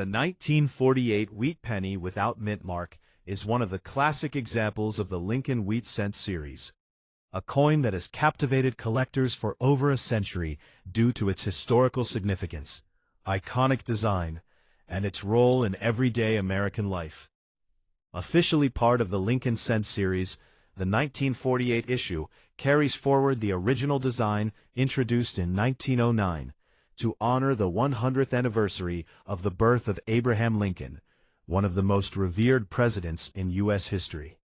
The 1948 wheat penny without mint mark is one of the classic examples of the Lincoln wheat cent series, a coin that has captivated collectors for over a century due to its historical significance, iconic design, and its role in everyday American life. Officially part of the Lincoln cent series, the 1948 issue carries forward the original design introduced in 1909 to honor the 100th anniversary of the birth of Abraham Lincoln, one of the most revered presidents in U.S. history.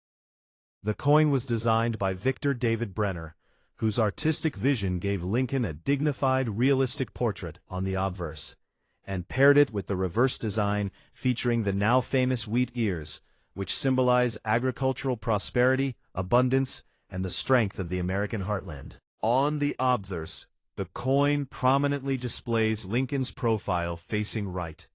The coin was designed by Victor David Brenner, whose artistic vision gave Lincoln a dignified, realistic portrait on the obverse, and paired it with the reverse design featuring the now famous wheat ears, which symbolize agricultural prosperity, abundance, and the strength of the American heartland. On the obverse, the coin prominently displays Lincoln's profile facing right,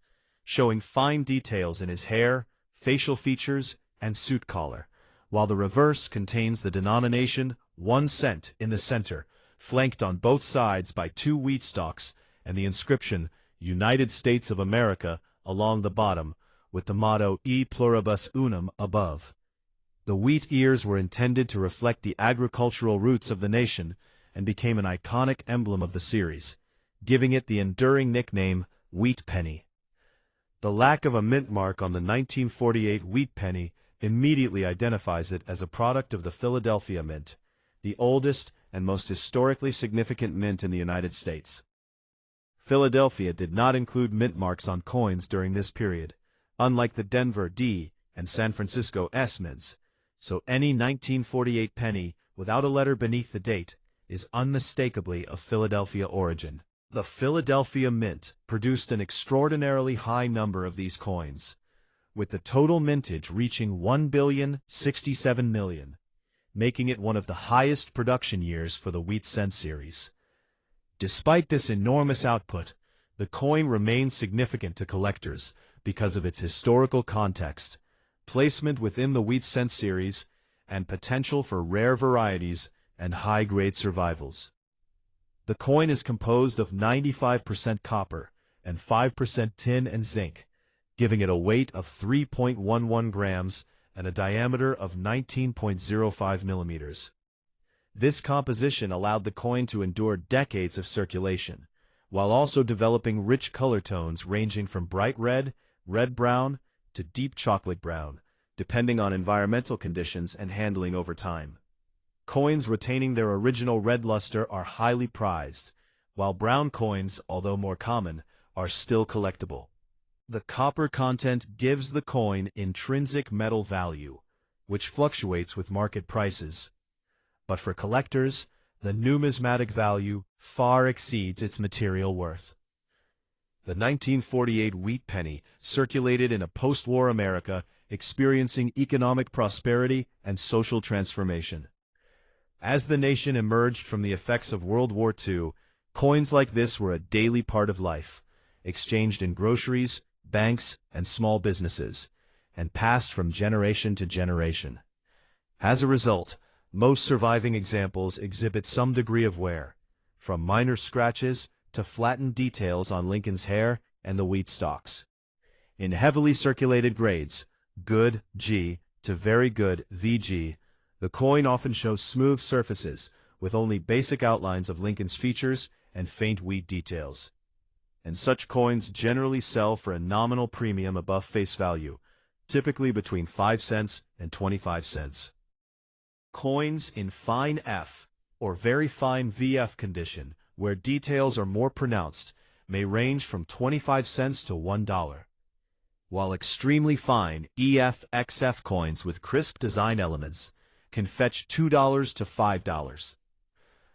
showing fine details in his hair, facial features, and suit collar, while the reverse contains the denomination 1 cent in the center, flanked on both sides by 2 wheat stalks, and the inscription United States of America along the bottom, with the motto E pluribus unum above. The wheat ears were intended to reflect the agricultural roots of the nation and became an iconic emblem of the series, giving it the enduring nickname Wheat Penny. The lack of a mint mark on the 1948 wheat penny immediately identifies it as a product of the Philadelphia Mint, the oldest and most historically significant mint in the United States. Philadelphia did not include mint marks on coins during this period, unlike the Denver D and San Francisco S mints, so any 1948 penny without a letter beneath the date is unmistakably of Philadelphia origin. The Philadelphia Mint produced an extraordinarily high number of these coins, with the total mintage reaching 1,067,000,000, making it one of the highest production years for the wheat cent series. Despite this enormous output, the coin remains significant to collectors because of its historical context, placement within the wheat cent series, and potential for rare varieties and high-grade survivals. The coin is composed of 95% copper and 5% tin and zinc, giving it a weight of 3.11 grams and a diameter of 19.05 millimeters. This composition allowed the coin to endure decades of circulation, while also developing rich color tones ranging from bright red, red-brown, to deep chocolate brown, depending on environmental conditions and handling over time. Coins retaining their original red luster are highly prized, while brown coins, although more common, are still collectible. The copper content gives the coin intrinsic metal value, which fluctuates with market prices. But for collectors, the numismatic value far exceeds its material worth. The 1948 wheat penny circulated in a post-war America experiencing economic prosperity and social transformation. As the nation emerged from the effects of World War II, coins like this were a daily part of life, exchanged in groceries, banks, and small businesses, and passed from generation to generation. As a result, most surviving examples exhibit some degree of wear, from minor scratches to flattened details on Lincoln's hair and the wheat stalks. In heavily circulated grades, good G to very good VG, the coin often shows smooth surfaces with only basic outlines of Lincoln's features and faint wheat details. And such coins generally sell for a nominal premium above face value, typically between 5 cents and 25 cents. Coins in fine F or very fine VF condition, where details are more pronounced, may range from 25 cents to $1, while extremely fine EF XF coins with crisp design elements can fetch $2 to $5.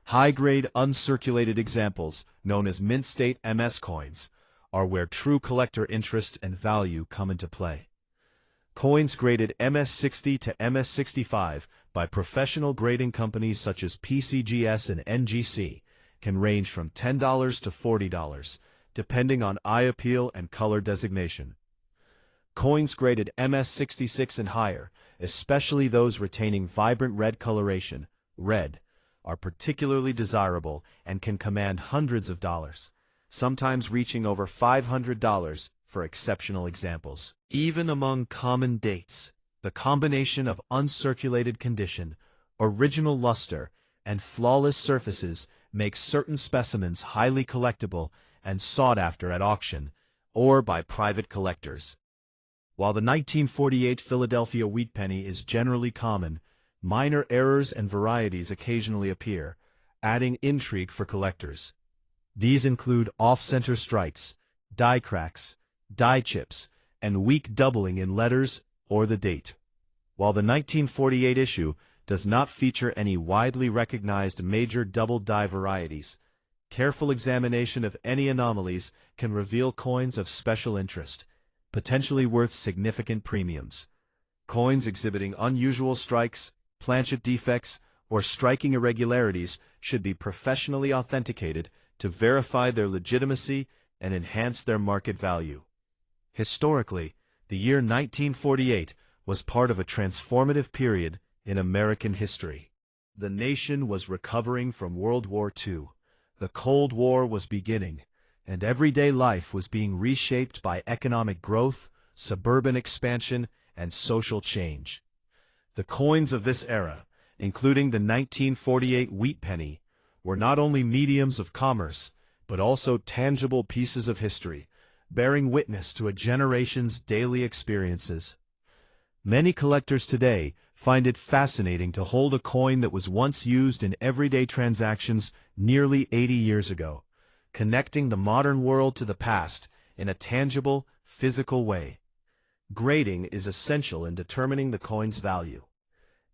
High-grade uncirculated examples, known as mint state MS coins, are where true collector interest and value come into play. Coins graded MS60 to MS65 by professional grading companies such as PCGS and NGC can range from $10 to $40, depending on eye appeal and color designation. Coins graded MS66 and higher, especially those retaining vibrant red coloration, red, are particularly desirable and can command hundreds of dollars, sometimes reaching over $500 for exceptional examples. Even among common dates, the combination of uncirculated condition, original luster, and flawless surfaces makes certain specimens highly collectible and sought after at auction or by private collectors. While the 1948 Philadelphia wheat penny is generally common, minor errors and varieties occasionally appear, adding intrigue for collectors. These include off-center strikes, die cracks, die chips, and weak doubling in letters or the date. While the 1948 issue does not feature any widely recognized major double die varieties, careful examination of any anomalies can reveal coins of special interest, potentially worth significant premiums. Coins exhibiting unusual strikes, planchet defects, or striking irregularities should be professionally authenticated to verify their legitimacy and enhance their market value. Historically, the year 1948 was part of a transformative period in American history. The nation was recovering from World War II. The Cold War was beginning, and everyday life was being reshaped by economic growth, suburban expansion, and social change. The coins of this era, including the 1948 wheat penny, were not only mediums of commerce, but also tangible pieces of history, bearing witness to a generation's daily experiences. Many collectors today find it fascinating to hold a coin that was once used in everyday transactions nearly 80 years ago, connecting the modern world to the past in a tangible, physical way. Grading is essential in determining the coin's value.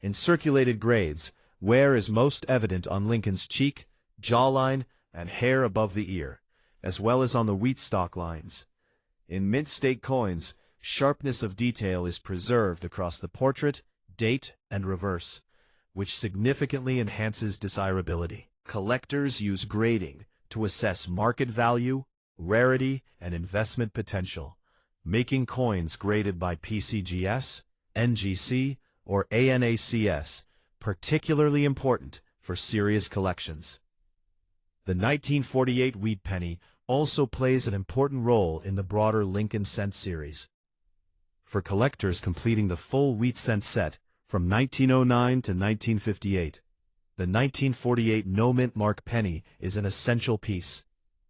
In circulated grades, wear is most evident on Lincoln's cheek, jawline, and hair above the ear, as well as on the wheat stalk lines. In mint state coins, sharpness of detail is preserved across the portrait, date, and reverse, which significantly enhances desirability. Collectors use grading to assess market value, rarity, and investment potential, making coins graded by PCGS, NGC, or ANACS particularly important for serious collections. The 1948 wheat penny also plays an important role in the broader Lincoln cent series. For collectors completing the full wheat cent set from 1909 to 1958, the 1948 no-mint mark penny is an essential piece,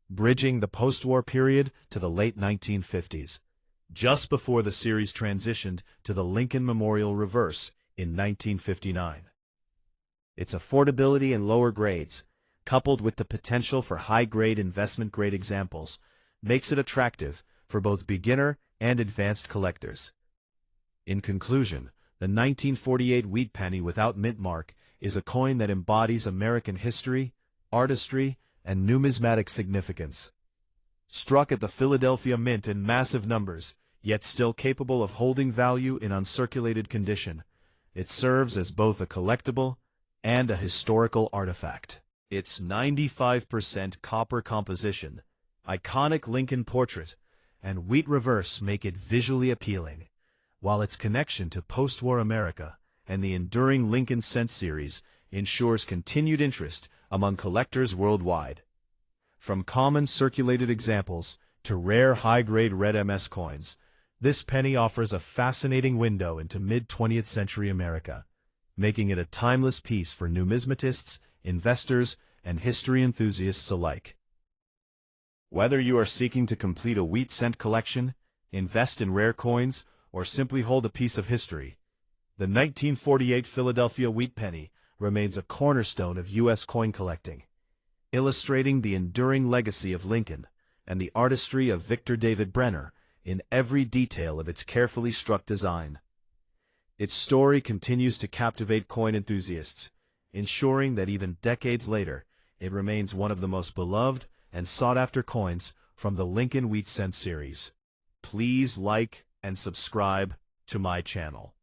bridging the post-war period to the late 1950s, just before the series transitioned to the Lincoln Memorial Reverse in 1959. Its affordability in lower grades, coupled with the potential for high-grade investment-grade examples, makes it attractive for both beginner and advanced collectors. In conclusion, the 1948 wheat penny without mint mark is a coin that embodies American history, artistry, and numismatic significance. Struck at the Philadelphia Mint in massive numbers, yet still capable of holding value in uncirculated condition, it serves as both a collectible and a historical artifact. Its 95% copper composition, iconic Lincoln portrait, and wheat reverse make it visually appealing, while its connection to post-war America and the enduring Lincoln cent series ensures continued interest among collectors worldwide. From common circulated examples to rare high-grade red MS coins, this penny offers a fascinating window into mid-20th century America, making it a timeless piece for numismatists, investors, and history enthusiasts alike. Whether you are seeking to complete a wheat cent collection, invest in rare coins, or simply hold a piece of history, the 1948 Philadelphia wheat penny remains a cornerstone of U.S. coin collecting, illustrating the enduring legacy of Lincoln and the artistry of Victor David Brenner in every detail of its carefully struck design. Its story continues to captivate coin enthusiasts, ensuring that even decades later, it remains one of the most beloved and sought-after coins from the Lincoln Wheat Cent series. Please like and subscribe to my channel.